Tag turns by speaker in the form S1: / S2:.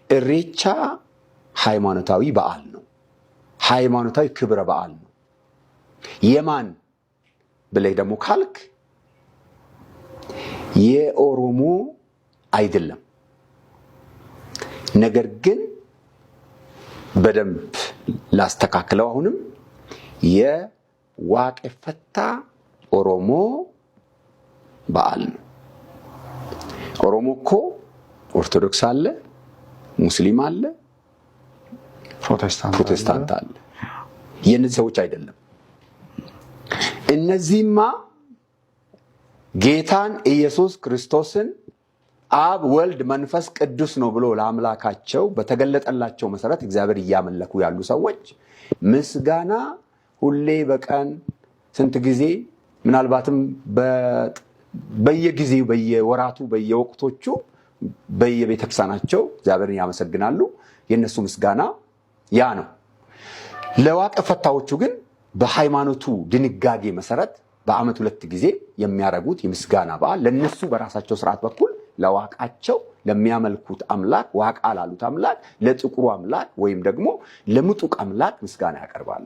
S1: እሬቻ ሃይማኖታዊ በዓል ነው። ሃይማኖታዊ ክብረ በዓል ነው። የማን ብለህ ደግሞ ካልክ የኦሮሞ አይደለም። ነገር ግን በደንብ ላስተካክለው አሁንም የዋቄፈታ ኦሮሞ በዓል ነው። ኦሮሞ እኮ ኦርቶዶክስ አለ፣ ሙስሊም አለ፣ ፕሮቴስታንት አለ። የነዚህ ሰዎች አይደለም። እነዚህማ ጌታን ኢየሱስ ክርስቶስን አብ ወልድ መንፈስ ቅዱስ ነው ብሎ ለአምላካቸው በተገለጠላቸው መሰረት እግዚአብሔር እያመለኩ ያሉ ሰዎች ምስጋና ሁሌ በቀን ስንት ጊዜ ምናልባትም በየጊዜው በየወራቱ በየወቅቶቹ በየቤተክርስቲያናቸው እግዚአብሔርን ያመሰግናሉ። የነሱ ምስጋና ያ ነው። ለዋቄፈታዎቹ ግን በሃይማኖቱ ድንጋጌ መሰረት በአመት 2 ጊዜ የሚያረጉት የምስጋና በዓል ለነሱ በራሳቸው ስርዓት በኩል ለዋቃቸው ለሚያመልኩት አምላክ ዋቃ ላሉት አምላክ ለጥቁሩ አምላክ ወይም ደግሞ ለምጡቅ አምላክ ምስጋና ያቀርባሉ።